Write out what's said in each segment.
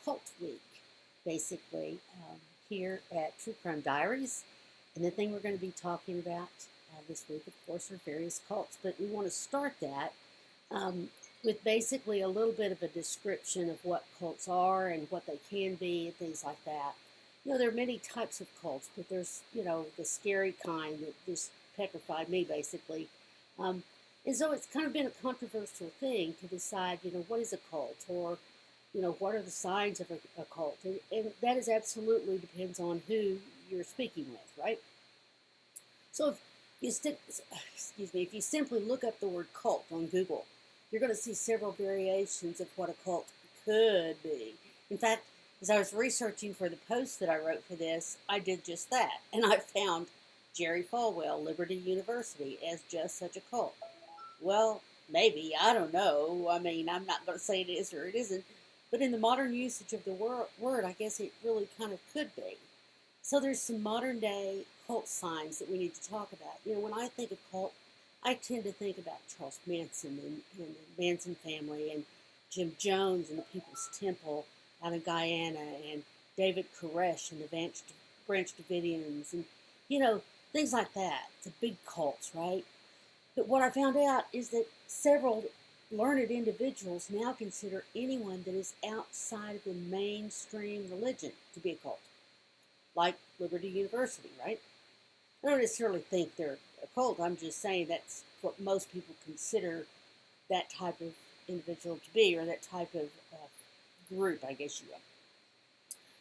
Cult Week, basically, here at True Crime Diaries. And the thing we're going to be talking about this week, of course, are various cults. But we want to start that um, with basically a little bit of a description of what cults are and what they can be and things like that. There are many types of cults, but there's, the scary kind that just petrified me, basically. Um, and so it's kind of been a controversial thing to decide, what is a cult, or what are the signs of a cult? And that is absolutely depends on who you're speaking with, right? So if you excuse me, if you simply look up the word cult on Google, you're going to see several variations of what a cult could be. In fact, as I was researching for the post that I wrote for this, I did just that, and I found Jerry Falwell, Liberty University, as just such a cult. Well, maybe, I don't know. I mean, I'm not going to say it is or it isn't, but in the modern usage of the word, I guess it really kind of could be. So there's some modern day cult signs that we need to talk about. When I think of cult, I tend to think about Charles Manson and the Manson family and Jim Jones and the People's Temple out of Guyana and David Koresh and the Branch Davidians and, things like that. The big cults, right? But what I found out is that several learned individuals now consider anyone that is outside of the mainstream religion to be a cult, like Liberty University, right? I don't necessarily think they're a cult. I'm just saying that's what most people consider that type of individual to be, or that type of group, I guess you will.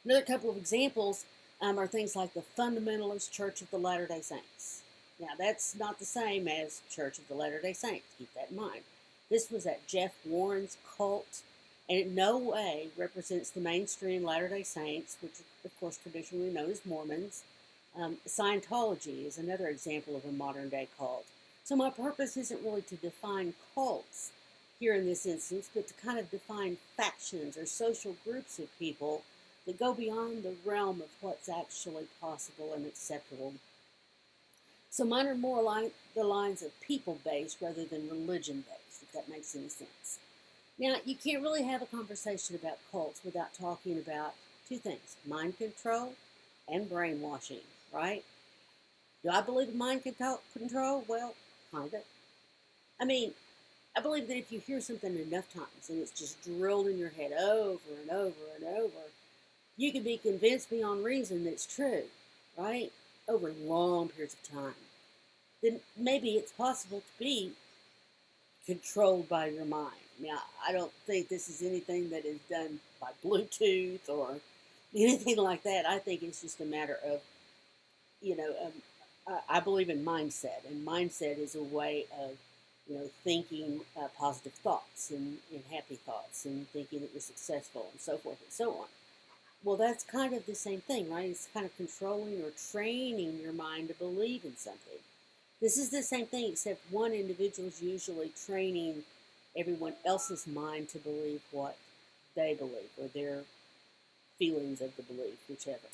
Another couple of examples are things like the Fundamentalist Church of the Latter-day Saints. Now, that's not the same as Church of the Latter-day Saints. Keep that in mind. This was at Jeff Warren's cult, and in no way represents the mainstream Latter-day Saints, which of course traditionally known as Mormons. Scientology is another example of a modern-day cult. So my purpose isn't really to define cults here in this instance, but to kind of define factions or social groups of people that go beyond the realm of what's actually possible and acceptable. So mine are more along the lines of people-based rather than religion-based, if that makes any sense. Now, you can't really have a conversation about cults without talking about two things: mind control and brainwashing, right? Do I believe in mind control? Well, kind of. I mean, I believe that if you hear something enough times and it's just drilled in your head over and over and over, you can be convinced beyond reason that it's true, right? Over long periods of time. Then maybe it's possible to be controlled by your mind. Now, I don't think this is anything that is done by Bluetooth or anything like that. I think it's just a matter of, I believe in mindset, and mindset is a way of, thinking positive thoughts and happy thoughts and thinking that you're successful and so forth and so on. Well, that's kind of the same thing, right? It's kind of controlling or training your mind to believe in something. This is the same thing, except one individual is usually training everyone else's mind to believe what they believe, or their feelings of the belief, whichever.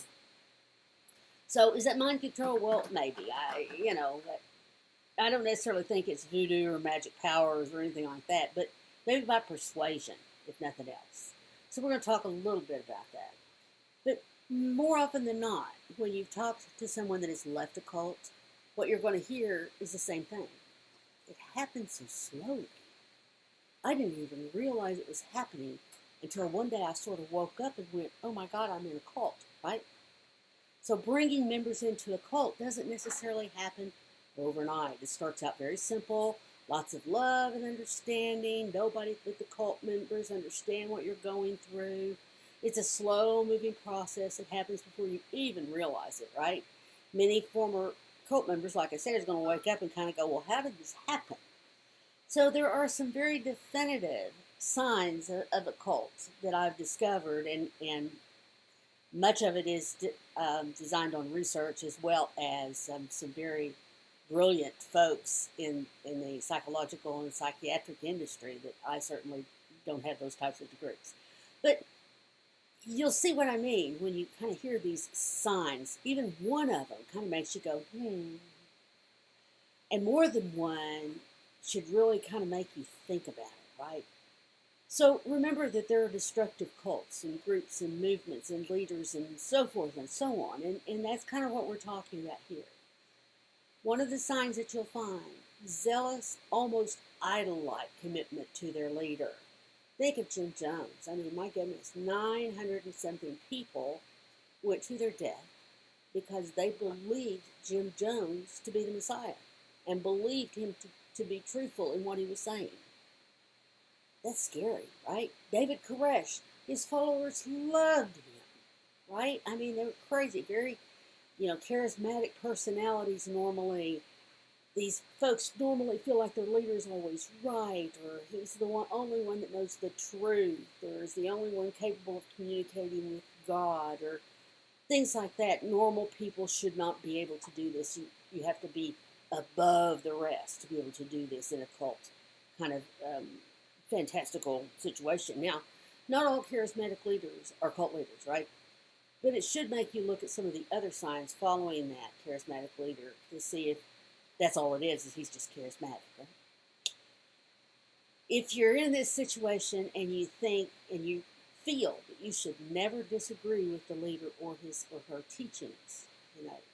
So is that mind control? Well, maybe. I don't necessarily think it's voodoo or magic powers or anything like that, but maybe by persuasion, if nothing else. So we're going to talk a little bit about that. But more often than not, when you've talked to someone that has left a cult, what you're going to hear is the same thing. It happened so slowly. I didn't even realize it was happening until one day I sort of woke up and went, oh my God, I'm in a cult, right? So bringing members into a cult doesn't necessarily happen overnight. It starts out very simple, lots of love and understanding. Nobody but the cult members understand what you're going through. It's a slow-moving process that happens before you even realize it, right? Many former cult members, like I said, is going to wake up and kind of go, well, how did this happen? So there are some very definitive signs of a cult that I've discovered, and much of it is designed on research, as well as some very brilliant folks in the psychological and psychiatric industry that I certainly don't have those types of degrees. But you'll see what I mean when you kind of hear these signs. Even one of them kind of makes you go, And more than one should really kind of make you think about it, right? So remember that there are destructive cults and groups and movements and leaders and so forth and so on. And that's kind of what we're talking about here. One of the signs that you'll find, zealous, almost idol-like commitment to their leader. Think of Jim Jones. I mean, my goodness, 900 and something people went to their death because they believed Jim Jones to be the Messiah and believed him to be truthful in what he was saying. That's scary, right? David Koresh, his followers loved him, right? I mean, they were crazy, very, charismatic personalities normally. These folks normally feel like their leader's always right, or he's the only one that knows the truth, or is the only one capable of communicating with God, or things like that. Normal people should not be able to do this. You have to be above the rest to be able to do this in a cult kind of fantastical situation. Now, not all charismatic leaders are cult leaders, right? But it should make you look at some of the other signs following that charismatic leader to see if that's all it is he's just charismatic, right? If you're in this situation and you think and you feel that you should never disagree with the leader or his or her teachings,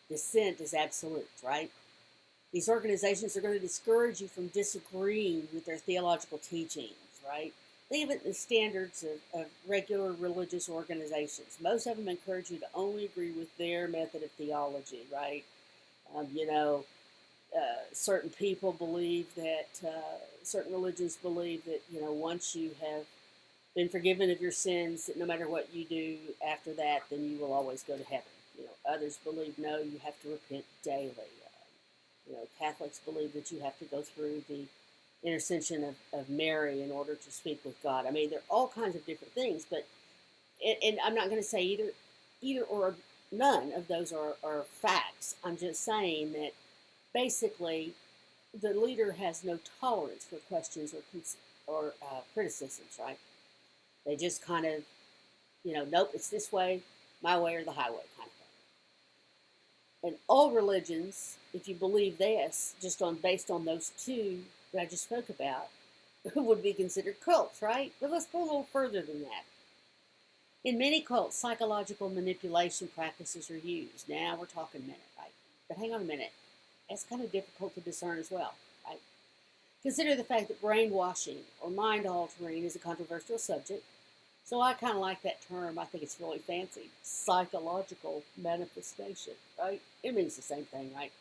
dissent is absolute, right? These organizations are going to discourage you from disagreeing with their theological teachings, right? Think of it in the standards of regular religious organizations. Most of them encourage you to only agree with their method of theology, right? Certain people believe that, certain religions believe that, once you have been forgiven of your sins, that no matter what you do after that, then you will always go to heaven. Others believe, no, you have to repent daily. Catholics believe that you have to go through the intercession of Mary in order to speak with God. I mean, there are all kinds of different things, but, and I'm not going to say either or none of those are facts. I'm just saying that basically the leader has no tolerance for questions or criticisms, right? They just kind of, nope, it's this way, my way or the highway kind of thing. And all religions, if you believe this, based on those two that I just spoke about, would be considered cults, right? But let's go a little further than that. In many cults, psychological manipulation practices are used. Now we're talking a minute, right? But hang on a minute. It's kind of difficult to discern as well, right? Consider the fact that brainwashing or mind altering is a controversial subject. So I kind of like that term. I think it's really fancy. Psychological manifestation, right? It means the same thing, right?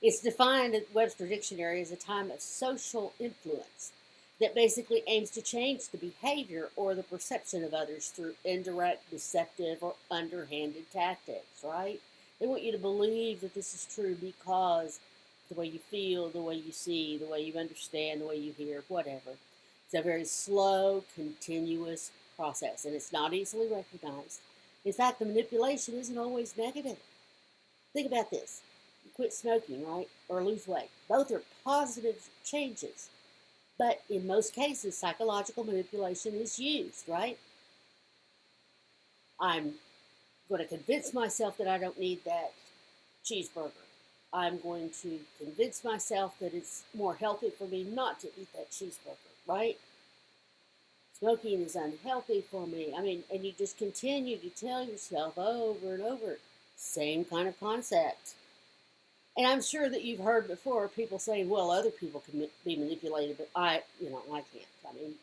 It's defined at Webster Dictionary as a time of social influence that basically aims to change the behavior or the perception of others through indirect, deceptive, or underhanded tactics, right? They want you to believe that this is true because the way you feel, the way you see, the way you understand, the way you hear, whatever. It's a very slow, continuous process, and it's not easily recognized. In fact, the manipulation isn't always negative. Think about this. You quit smoking, right? Or lose weight. Both are positive changes. But in most cases, psychological manipulation is used, right? I'm going to convince myself that I don't need that cheeseburger. I'm going to convince myself that it's more healthy for me not to eat that cheeseburger, right? Smoking is unhealthy for me. I mean, and you just continue to tell yourself over and over, same kind of concept. And I'm sure that you've heard before people saying, well, other people can be manipulated, but I can't. I mean,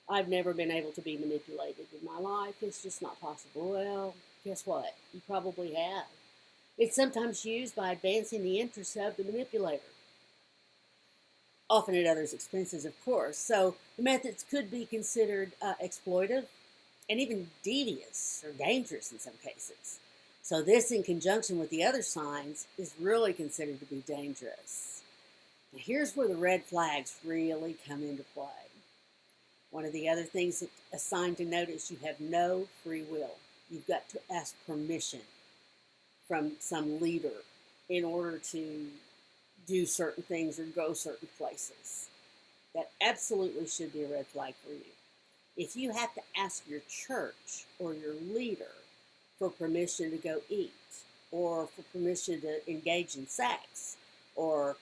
I've never been able to be manipulated in my life. It's just not possible. Well, guess what? You probably have. It's sometimes used by advancing the interests of the manipulator, often at others' expenses, of course. So the methods could be considered exploitive and even devious or dangerous in some cases. So this, in conjunction with the other signs, is really considered to be dangerous. Now here's where the red flags really come into play. One of the other things that a sign to note is you have no free will. You've got to ask permission from some leader in order to do certain things or go certain places. That absolutely should be a red flag for you. If you have to ask your church or your leader for permission to go eat, or for permission to engage in sex, or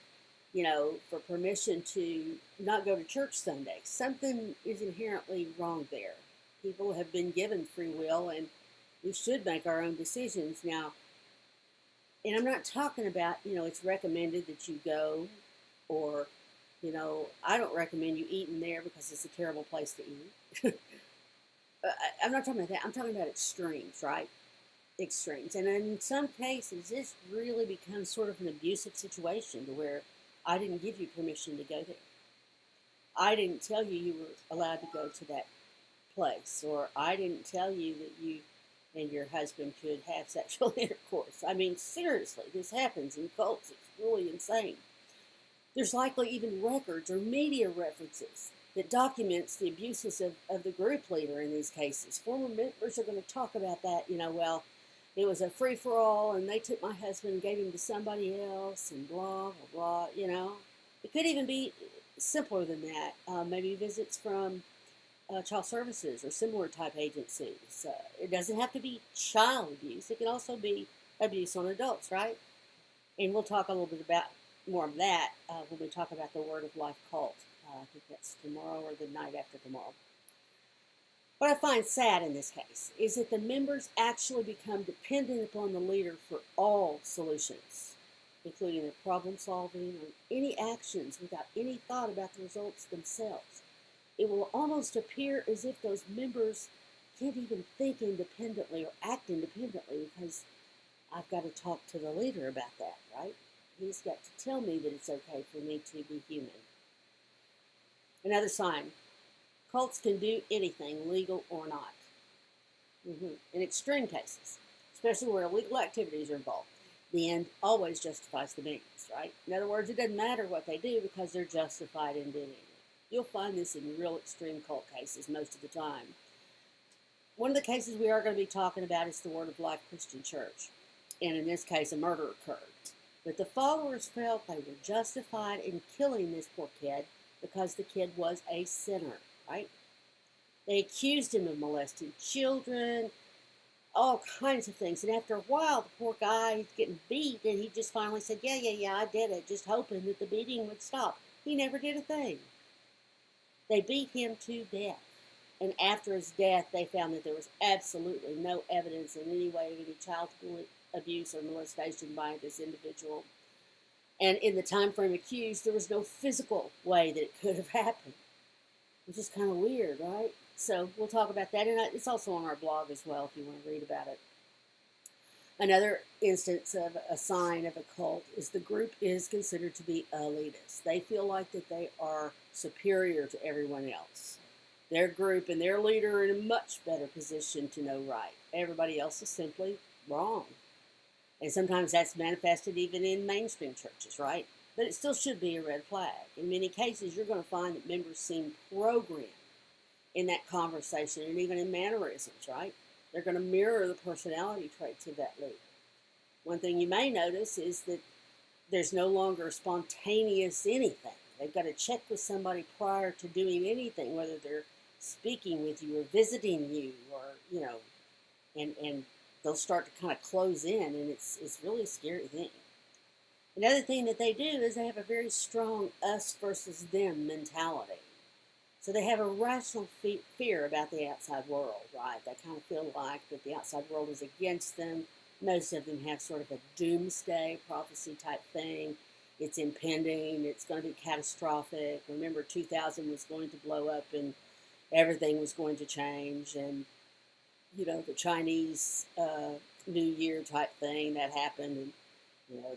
for permission to not go to church Sunday. Something is inherently wrong there. People have been given free will, and we should make our own decisions. Now, and I'm not talking about, it's recommended that you go, or, I don't recommend you eating there because it's a terrible place to eat. I'm not talking about that. I'm talking about extremes, right? Extremes. And in some cases, this really becomes sort of an abusive situation to where I didn't give you permission to go there. I didn't tell you you were allowed to go to that place, or I didn't tell you that you and your husband could have sexual intercourse. I mean, seriously, this happens in cults. It's really insane. There's likely even records or media references that documents the abuses of the group leader in these cases. Former members are going to talk about that, well, it was a free-for-all, and they took my husband and gave him to somebody else, and blah, blah, blah, It could even be simpler than that. Maybe visits from child services or similar type agencies. It doesn't have to be child abuse. It can also be abuse on adults, right? And we'll talk a little bit about more of that when we talk about the Word of Life cult. I think that's tomorrow or the night after tomorrow. What I find sad in this case is that the members actually become dependent upon the leader for all solutions, including their problem solving or any actions without any thought about the results themselves. It will almost appear as if those members can't even think independently or act independently because I've got to talk to the leader about that, right? He's got to tell me that it's okay for me to be human. Another sign, cults can do anything, legal or not. In extreme cases, especially where illegal activities are involved, the end always justifies the means, right? In other words, it doesn't matter what they do because they're justified in doing it. You'll find this in real extreme cult cases most of the time. One of the cases we are going to be talking about is the Word of Life Christian Church. And in this case, a murder occurred. But the followers felt they were justified in killing this poor kid because the kid was a sinner, right? They accused him of molesting children, all kinds of things. And after a while, the poor guy was getting beat, and he just finally said, yeah, I did it, just hoping that the beating would stop. He never did a thing. They beat him to death. And after his death, they found that there was absolutely no evidence in any way of any child abuse or molestation by this individual. And in the time frame accused, there was no physical way that it could have happened, which is kind of weird, right? So we'll talk about that. And it's also on our blog as well if you want to read about it. Another instance of a sign of a cult is the group is considered to be elitist. They feel like that they are superior to everyone else. Their group and their leader are in a much better position to know right. Everybody else is simply wrong. And sometimes that's manifested even in mainstream churches, right? But it still should be a red flag. In many cases, you're going to find that members seem programmed in that conversation and even in mannerisms, right? They're going to mirror the personality traits of that leader. One thing you may notice is that there's no longer spontaneous anything. They've got to check with somebody prior to doing anything, whether they're speaking with you or visiting you, or, and they'll start to kind of close in, and it's really a scary thing. Another thing that they do is they have a very strong us versus them mentality. So they have a rational fear about the outside world, right? They kind of feel like that the outside world is against them. Most of them have sort of a doomsday prophecy type thing. It's impending. It's going to be catastrophic. Remember, 2000 was going to blow up and everything was going to change. And, the Chinese New Year type thing that happened. And,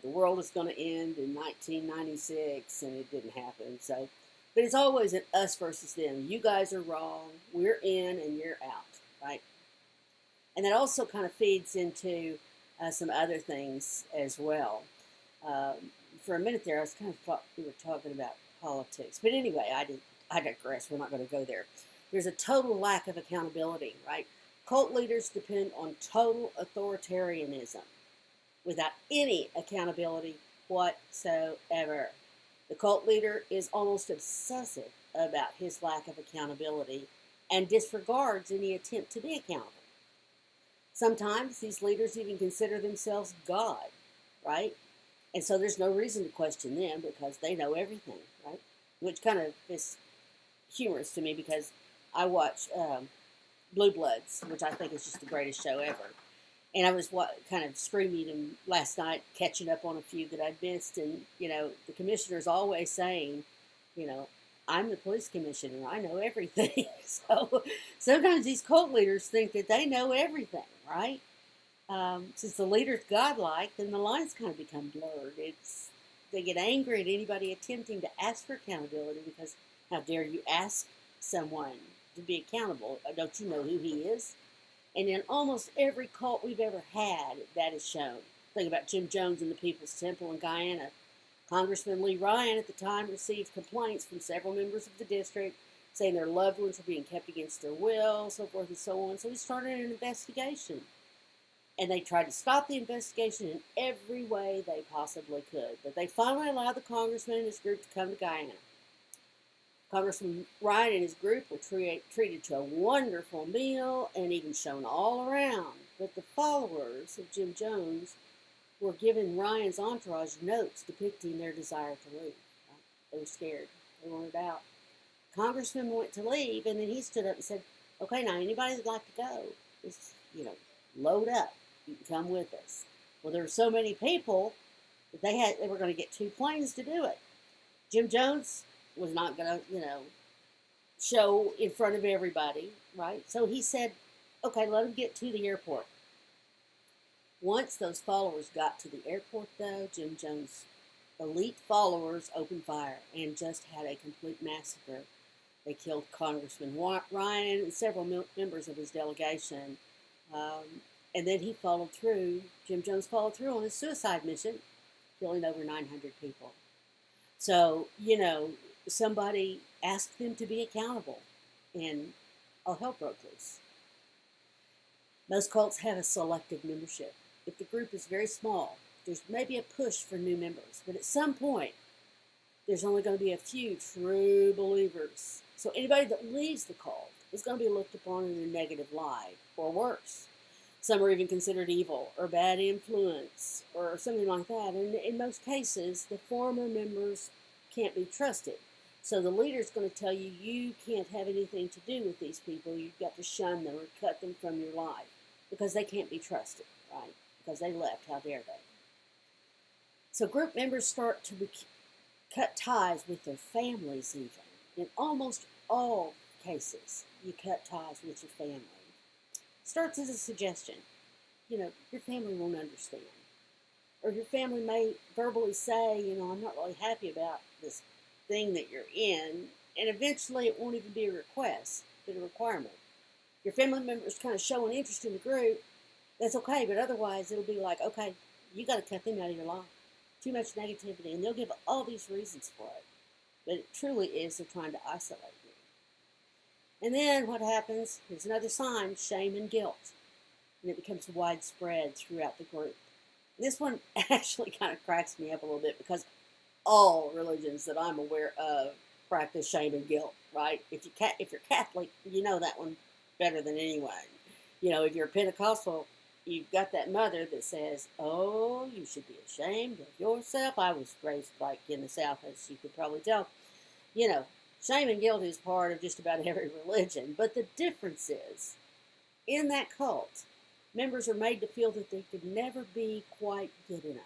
the world is going to end in 1996, and it didn't happen. So, but it's always an us versus them. You guys are wrong. We're in, and you're out, right? And that also kind of feeds into some other things as well. For a minute there, I was kind of thought we were talking about politics. But anyway, I digress. We're not going to go there. There's a total lack of accountability, right? Cult leaders depend on total authoritarianism without any accountability whatsoever. The cult leader is almost obsessive about his lack of accountability and disregards any attempt to be accountable. Sometimes these leaders even consider themselves God, right? And so there's no reason to question them because they know everything, right? Which kind of is humorous to me because I watch Blue Bloods, which I think is just the greatest show ever. And I was kind of screaming them last night, catching up on a few that I'd missed. And, the commissioner's always saying, you know, I'm the police commissioner. I know everything. So sometimes these cult leaders think that they know everything, right? Since the leader's godlike, then the lines kind of become blurred. They get angry at anybody attempting to ask for accountability because how dare you ask someone to be accountable? Don't you know who he is? And in almost every cult we've ever had, that is shown. Think about Jim Jones and the People's Temple in Guyana. Congressman Lee Ryan at the time received complaints from several members of the district saying their loved ones were being kept against their will, so forth and so on. So he started an investigation. And they tried to stop the investigation in every way they possibly could. But they finally allowed the congressman and his group to come to Guyana. Congressman Ryan and his group were treated to a wonderful meal and even shown all around. But the followers of Jim Jones were giving Ryan's entourage notes depicting their desire to leave. They were scared. They wanted out. Congressman went to leave, and then he stood up and said, okay, now anybody that'd like to go, just, load up. You can come with us. Well, there were so many people that they were going to get 2 planes to do it. Jim Jones was not going to, show in front of everybody, right? So he said, okay, let them get to the airport. Once those followers got to the airport, though, Jim Jones' elite followers opened fire and just had a complete massacre. They killed Congressman Ryan and several members of his delegation. And then he followed through, Jim Jones followed through on his suicide mission, killing over 900 people. So, somebody asked them to be accountable, and all hell broke loose. Most cults have a selective membership. If the group is very small, there's maybe a push for new members, but at some point, there's only going to be a few true believers. So anybody that leaves the cult is going to be looked upon in a negative light, or worse. Some are even considered evil or bad influence or something like that. And in most cases, the former members can't be trusted. So the leader's going to tell you, you can't have anything to do with these people. You've got to shun them or cut them from your life because they can't be trusted, right? Because they left. How dare they? So group members start to cut ties with their families even. In almost all cases, you cut ties with your family. Starts as a suggestion. Your family won't understand. Or your family may verbally say, I'm not really happy about this thing that you're in. And eventually it won't even be a request, but a requirement. Your family members kind of show an interest in the group. That's okay, but otherwise it'll be like, okay, you got to cut them out of your life. Too much negativity. And they'll give all these reasons for it. But it truly is they're trying to isolate you. And then what happens, here's another sign, shame and guilt. And it becomes widespread throughout the group. This one actually kind of cracks me up a little bit because all religions that I'm aware of practice shame and guilt, right? If you're Catholic, you know that one better than anyone. If you're Pentecostal, you've got that mother that says, oh, you should be ashamed of yourself. I was raised like in the South, as you could probably tell. Shame and guilt is part of just about every religion. But the difference is, in that cult, members are made to feel that they could never be quite good enough.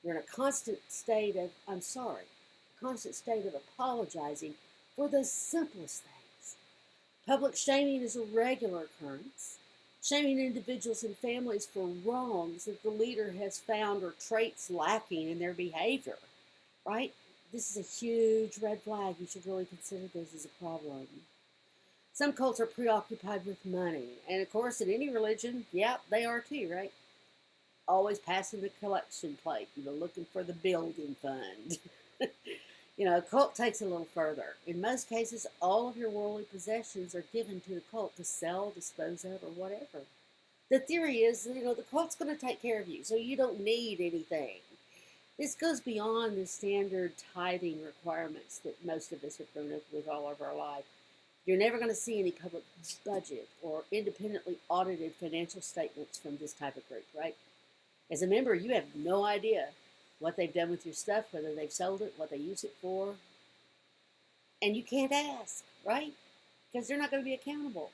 They're in a constant state of, I'm sorry, a constant state of apologizing for the simplest things. Public shaming is a regular occurrence. Shaming individuals and families for wrongs that the leader has found or traits lacking in their behavior, right? This is a huge red flag. You should really consider this as a problem. Some cults are preoccupied with money. And of course, in any religion, yeah, they are too, right? Always passing the collection plate, looking for the building fund. A cult takes a little further. In most cases, all of your worldly possessions are given to the cult to sell, dispose of, or whatever. The theory is, the cult's going to take care of you, so you don't need anything. This goes beyond the standard tithing requirements that most of us have grown up with all of our life. You're never going to see any public budget or independently audited financial statements from this type of group, right? As a member, you have no idea what they've done with your stuff, whether they've sold it, what they use it for. And you can't ask, right? Because they're not going to be accountable.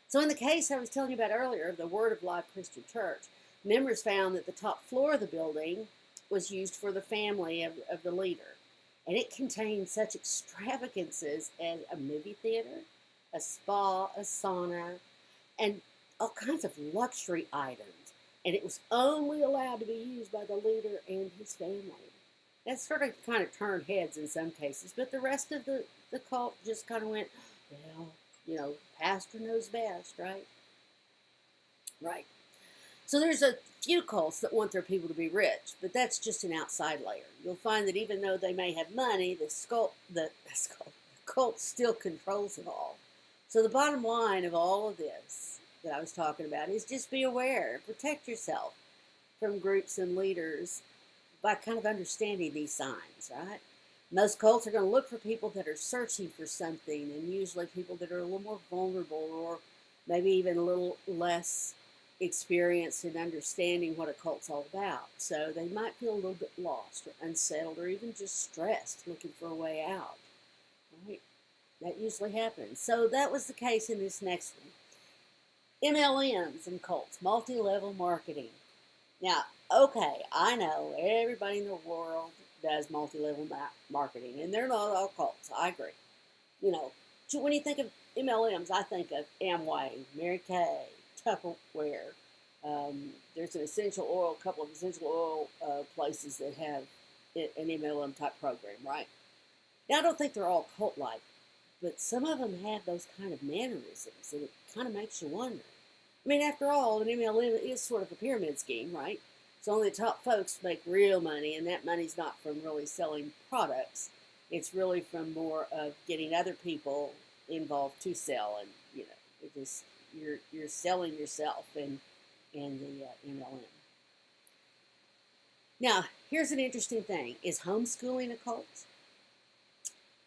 So in the case I was telling you about earlier of the Word of Life Christian Church, members found that the top floor of the building was used for the family of the leader. And it contained such extravagances as a movie theater, a spa, a sauna, and all kinds of luxury items. And it was only allowed to be used by the leader and his family. That sort of kind of turned heads in some cases, but the rest of the cult just kind of went, well, pastor knows best, right? Right. So there's a few cults that want their people to be rich, but that's just an outside layer. You'll find that even though they may have money, the cult still controls it all. So the bottom line of all of this that I was talking about is just be aware, protect yourself from groups and leaders by kind of understanding these signs, right? Most cults are going to look for people that are searching for something, and usually people that are a little more vulnerable or maybe even a little less experienced in understanding what a cult's all about. So they might feel a little bit lost or unsettled or even just stressed, looking for a way out, right? That usually happens. So that was the case in this next one. MLMs and cults, multi-level marketing. Now, okay, I know everybody in the world does multi-level marketing, and they're not all cults. I agree. When you think of MLMs, I think of Amway, Mary Kay, Tupperware. There's a couple of essential oil places that have an MLM type program, right? Now, I don't think they're all cult-like, but some of them have those kind of mannerisms, and it kind of makes you wonder. I mean, after all, an MLM is sort of a pyramid scheme, right? So only the top folks make real money, and that money's not from really selling products. It's really from more of getting other people involved to sell, and you're selling yourself in the MLM. Now, here's an interesting thing: is homeschooling a cult?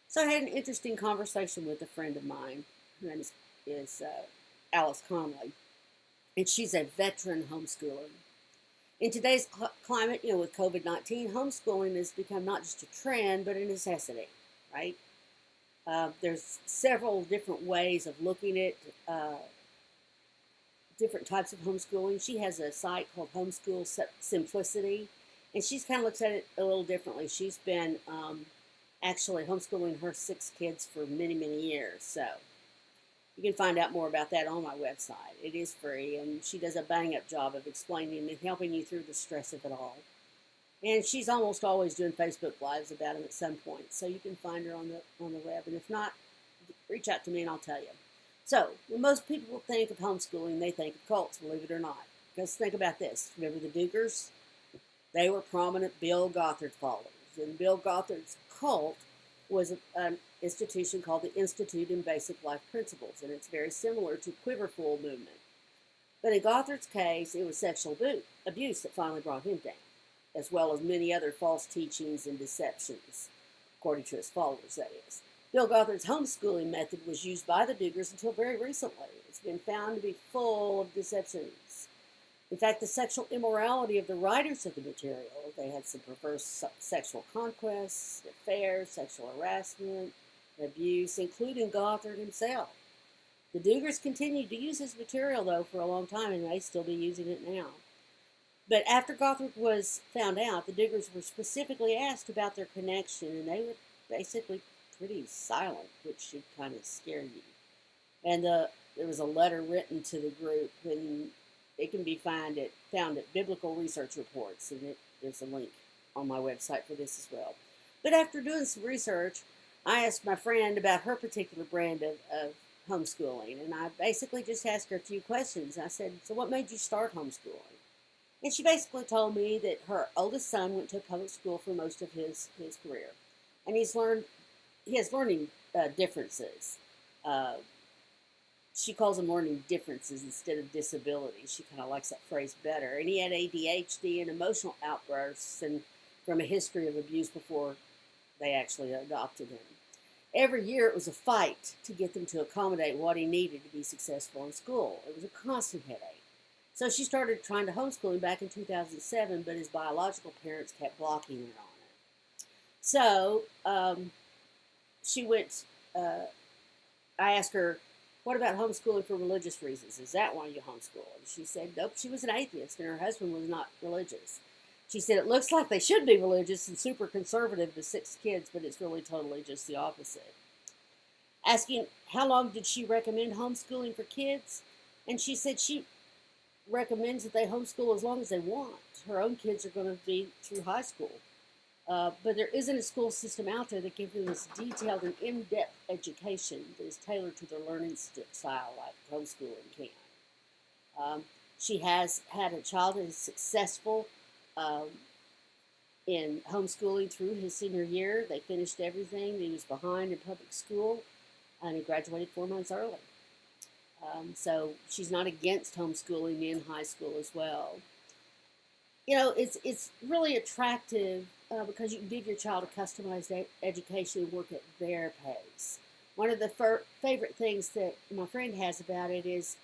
So I had an interesting conversation with a friend of mine. Her name is Alice Conley, and she's a veteran homeschooler. In today's climate, with COVID-19, homeschooling has become not just a trend, but a necessity, right? There's several different ways of looking at different types of homeschooling. She has a site called Homeschool Simplicity, and she's kind of looks at it a little differently. She's been actually homeschooling her 6 kids for many, many years. So you can find out more about that on my website. It is free, and she does a bang-up job of explaining and helping you through the stress of it all. And she's almost always doing Facebook Lives about them at some point, so you can find her on the web. And if not, reach out to me and I'll tell you. So when most people think of homeschooling, they think of cults, believe it or not. Because think about this. Remember the Dugars? They were prominent Bill Gothard followers. And Bill Gothard's cult was an institution called the Institute in Basic Life Principles, and it's very similar to Quiverful movement. But in Gothard's case, it was sexual abuse that finally brought him down, as well as many other false teachings and deceptions, according to his followers, that is. Bill Gothard's homeschooling method was used by the Dugars until very recently. It's been found to be full of deceptions. In fact, the sexual immorality of the writers of the material, they had some perverse sexual conquests, affairs, sexual harassment, abuse, including Gothard himself. The Dugars continued to use his material, though, for a long time, and may still be using it now. But after Gothard was found out, the Dugars were specifically asked about their connection, and they were basically pretty silent, which should kind of scare you. And there was a letter written to the group, and it can be found at Biblical Research Reports, and there's a link on my website for this as well. But after doing some research, I asked my friend about her particular brand of homeschooling, and I basically just asked her a few questions. I said, so what made you start homeschooling? And she basically told me that her oldest son went to public school for most of his career, and he has learning differences. She calls them learning differences instead of disabilities. She kind of likes that phrase better. And he had ADHD and emotional outbursts, and from a history of abuse before they actually adopted him. Every year it was a fight to get them to accommodate what he needed to be successful in school. It was a constant headache. So she started trying to homeschool him back in 2007, but his biological parents kept blocking her on it. So she went, I asked her, what about homeschooling for religious reasons? Is that why you homeschool? And she said, nope, she was an atheist and her husband was not religious. She said, it looks like they should be religious and super conservative with 6 kids, but it's really totally just the opposite. Asking how long did she recommend homeschooling for kids? And she said she recommends that they homeschool as long as they want. Her own kids are going to be through high school. But there isn't a school system out there that gives them this detailed and in-depth education that is tailored to their learning style like homeschooling can. She has had a child that is successful in homeschooling through his senior year. They finished everything. He was behind in public school, and he graduated 4 months early. So she's not against homeschooling in high school as well. You know, it's really attractive because you can give your child a customized education and work at their pace. One of the favorite things that my friend has about it is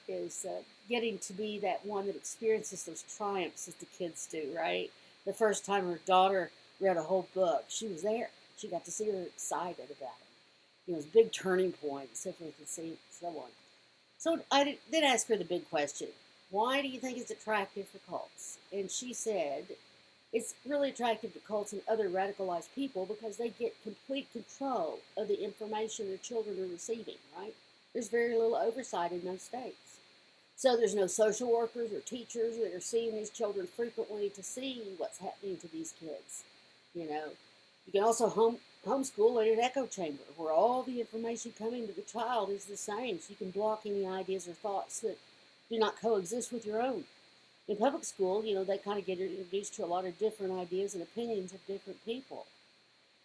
getting to be that one that experiences those triumphs that the kids do, right? The first time her daughter read a whole book, she was there. She got to see her excited about it. You know, it's a big turning point, so forth and so on. So I did ask her the big question, why do you think it's attractive for cults? And she said, it's really attractive to cults and other radicalized people because they get complete control of the information their children are receiving, right? There's very little oversight in most states. So there's no social workers or teachers that are seeing these children frequently to see what's happening to these kids. You know, you can also homeschool in an echo chamber where all the information coming to the child is the same, so you can block any ideas or thoughts that do not coexist with your own. In public school, you know, they kind of get introduced to a lot of different ideas and opinions of different people.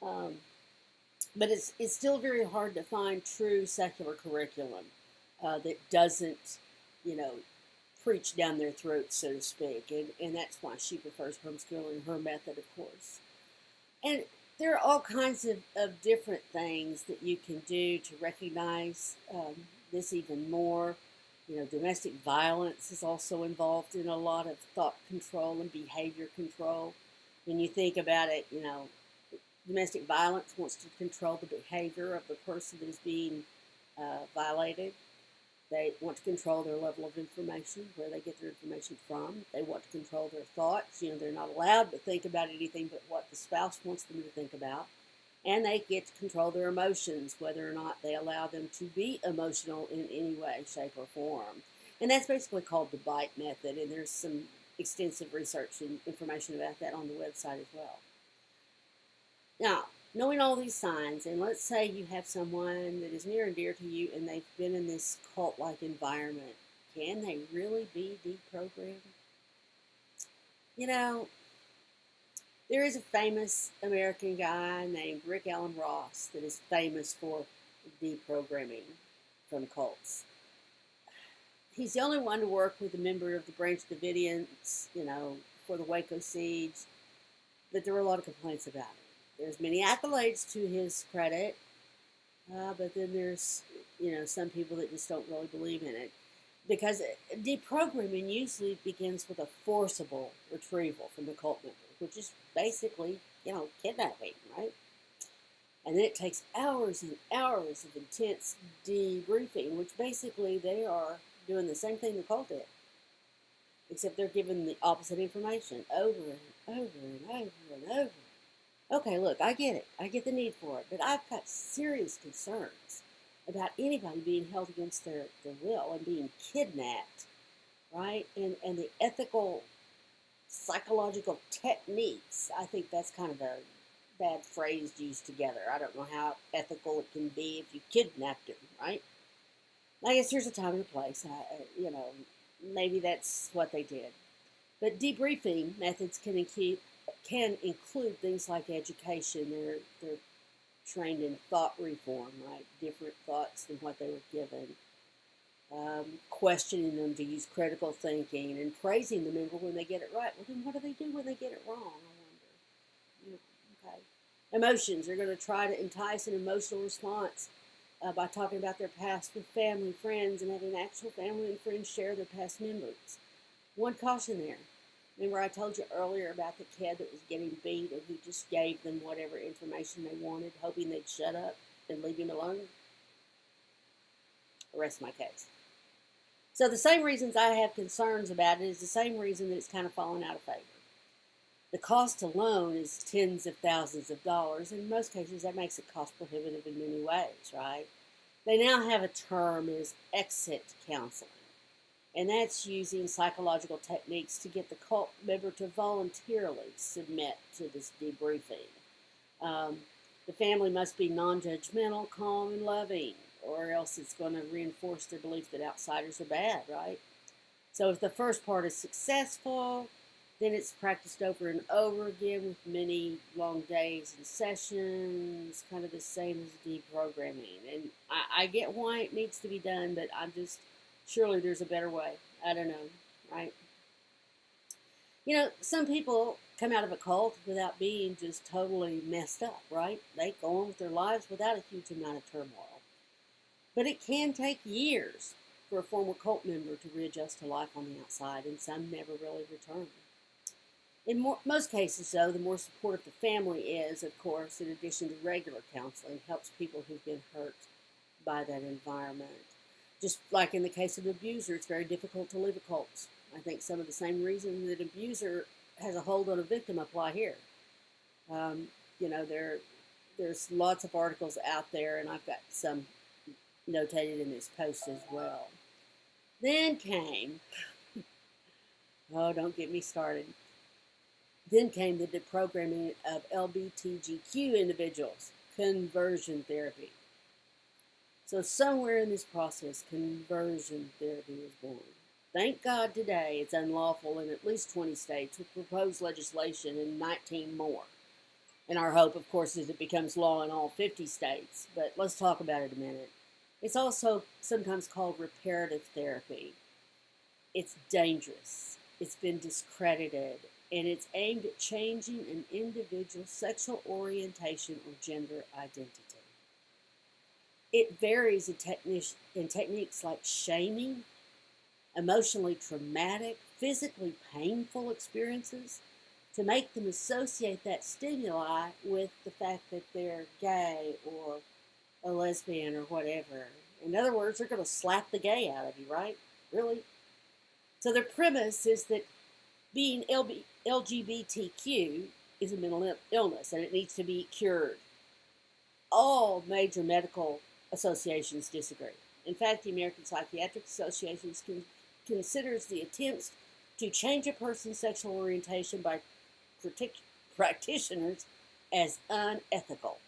But it's still very hard to find true secular curriculum that doesn't, you know, preach down their throats, so to speak. And that's why she prefers homeschooling, her method, of course. And there are all kinds of different things that you can do to recognize this even more. You know, domestic violence is also involved in a lot of thought control and behavior control. When you think about it, you know, domestic violence wants to control the behavior of the person that is being violated. They want to control their level of information, where they get their information from. They want to control their thoughts. You know, they're not allowed to think about anything but what the spouse wants them to think about. And they get to control their emotions, whether or not they allow them to be emotional in any way, shape, or form. And that's basically called the bite method, and there's some extensive research and information about that on the website as well. Now, knowing all these signs, and let's say you have someone that is near and dear to you and they've been in this cult-like environment, can they really be deprogrammed? You know, there is a famous American guy named Rick Alan Ross that is famous for deprogramming from cults. He's the only one to work with a member of the Branch Davidians, you know, for the Waco siege, but there were a lot of complaints about it. There's many accolades to his credit, but then there's, you know, some people that just don't really believe in it. Because deprogramming usually begins with a forcible retrieval from the cult member, which is basically, you know, kidnapping, right? And then it takes hours and hours of intense debriefing, which basically they are doing the same thing the cult did, except they're given the opposite information over and over and over and over. Okay, look, I get it. I get the need for it, but I've got serious concerns about anybody being held against their will and being kidnapped, right? And the ethical, psychological techniques, I think that's kind of a bad phrase used together. I don't know how ethical it can be if you kidnapped him, right? I guess there's a time and a place. You know, maybe that's what they did. But debriefing methods can include things like education. They're trained in thought reform, right? Different thoughts than what they were given. Questioning them to use critical thinking and praising the member when they get it right. Well, then what do they do when they get it wrong? I wonder. Okay. Emotions. They're going to try to entice an emotional response by talking about their past with family, friends, and having actual family and friends share their past memories. One caution there. Remember I told you earlier about the kid that was getting beat and he just gave them whatever information they wanted, hoping they'd shut up and leave him alone? The rest of my case. So the same reasons I have concerns about it is the same reason that it's kind of fallen out of favor. The cost alone is tens of thousands of dollars. In most cases, that makes it cost prohibitive in many ways, right? They now have a term as exit counseling, and that's using psychological techniques to get the cult member to voluntarily submit to this debriefing. Um, the family must be non-judgmental, calm, and loving, or else it's going to reinforce their belief that outsiders are bad, right? So if the first part is successful, then it's practiced over and over again with many long days and sessions, kind of the same as deprogramming. And I get why it needs to be done, but I'm just, surely there's a better way. I don't know, right? You know, some people come out of a cult without being just totally messed up, right? They go on with their lives without a huge amount of turmoil. But it can take years for a former cult member to readjust to life on the outside, and some never really return. In most cases, though, the more supportive the family is, of course, in addition to regular counseling, helps people who've been hurt by that environment. Just like in the case of an abuser, it's very difficult to leave a cult. I think some of the same reasons that an abuser has a hold on a victim apply here. Um, you know, there's lots of articles out there, and I've got some notated in this post as well. Then came, oh, don't get me started. Then came the deprogramming of LGBTQ individuals, conversion therapy. So somewhere in this process, conversion therapy was born. Thank God today it's unlawful in at least 20 states with proposed legislation in 19 more. And our hope, of course, is it becomes law in all 50 states. But let's talk about it a minute. It's also sometimes called reparative therapy. It's dangerous. It's been discredited. And it's aimed at changing an individual's sexual orientation or gender identity. It varies in techniques like shaming, emotionally traumatic, physically painful experiences to make them associate that stimuli with the fact that they're gay or a lesbian or whatever. In other words, they're going to slap the gay out of you, right? Really? So their premise is that being LGBTQ is a mental illness and it needs to be cured. All major medical associations disagree. In fact, the American Psychiatric Association considers the attempts to change a person's sexual orientation by practitioners as unethical.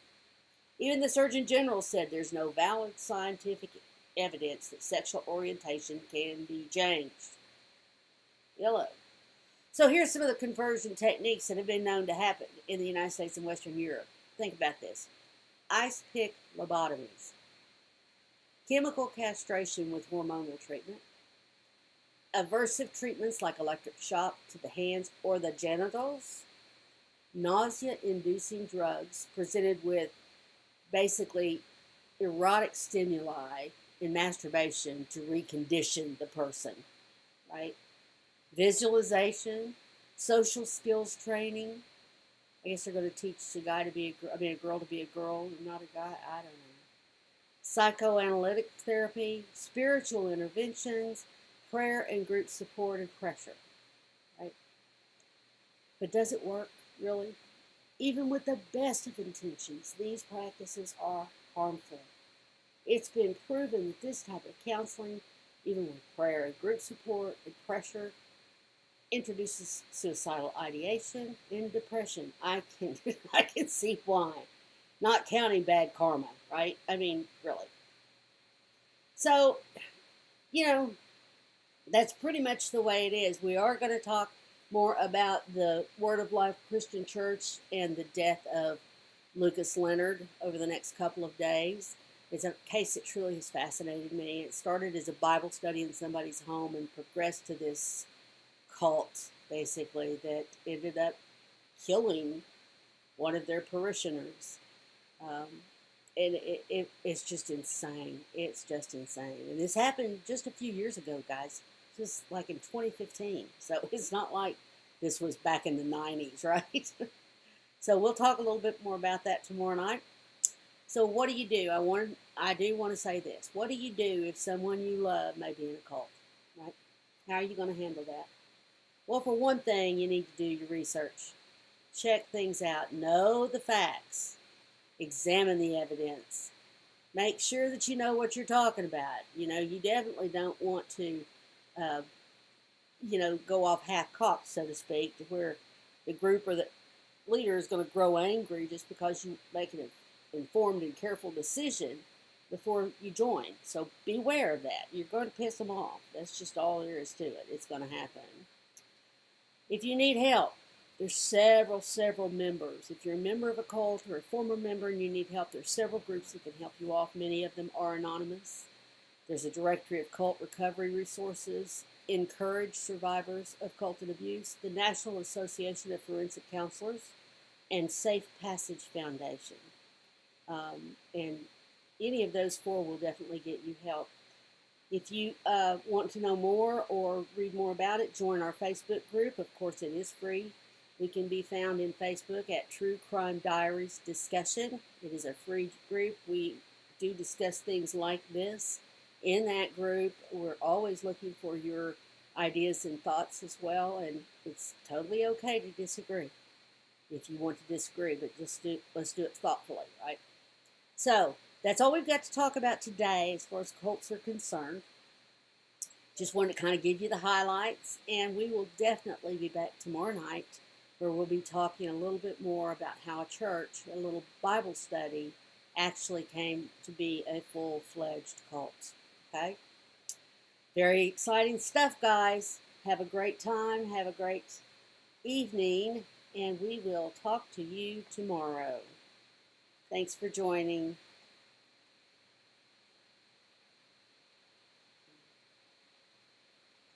Even the Surgeon General said there's no valid scientific evidence that sexual orientation can be changed. Yellow. So here's some of the conversion techniques that have been known to happen in the United States and Western Europe. Think about this. Ice pick lobotomies, chemical castration with hormonal treatment, aversive treatments like electric shock to the hands or the genitals, nausea-inducing drugs presented with basically erotic stimuli in masturbation to recondition the person, right? Visualization, social skills training. I guess they're going to teach a guy to be a girl to be a girl, not a guy. I don't know. Psychoanalytic therapy, spiritual interventions, prayer and group support and pressure. Right? But does it work, really? Even with the best of intentions, these practices are harmful. It's been proven that this type of counseling, even with prayer and group support and pressure, introduces suicidal ideation and depression. I can see why. Not counting bad karma, right? I mean, really. So, you know, that's pretty much the way it is. We are going to talk more about the Word of Life Christian Church and the death of Lucas Leonard over the next couple of days. It's a case that truly has fascinated me. It started as a Bible study in somebody's home and progressed to this cult, basically, that ended up killing one of their parishioners. And it's just insane. It's just insane. And this happened just a few years ago, guys. just like in 2015. So it's not like this was back in the 90s, right? So we'll talk a little bit more about that tomorrow night. So what do you do? I do want to say this. What do you do if someone you love may be in a cult, right? How are you going to handle that? Well, for one thing, you need to do your research. Check things out. Know the facts. Examine the evidence. Make sure that you know what you're talking about. You definitely don't want to, uh, go off half-cocked, so to speak, to where the group or the leader is going to grow angry just because you make an informed and careful decision before you join. So beware of that. You're going to piss them off. That's just all there is to it. It's going to happen. If you need help, there's several members. If you're a member of a cult or a former member and you need help, there's several groups that can help you off. Many of them are anonymous. There's a directory of cult recovery resources, Encourage Survivors of Cult and Abuse, the National Association of Forensic Counselors, and Safe Passage Foundation. And any of those four will definitely get you help. If you want to know more or read more about it, join our Facebook group. Of course, it is free. We can be found in Facebook at True Crime Diaries Discussion. It is a free group. We do discuss things like this in that group. We're always looking for your ideas and thoughts as well, and it's totally okay to disagree if you want to disagree, but let's do it thoughtfully, right? So that's all we've got to talk about today as far as cults are concerned. Just wanted to kind of give you the highlights, and we will definitely be back tomorrow night where we'll be talking a little bit more about how a church, a little Bible study, actually came to be a full-fledged cult. Okay? Very exciting stuff, guys. Have a great time. Have a great evening, and we will talk to you tomorrow. Thanks for joining.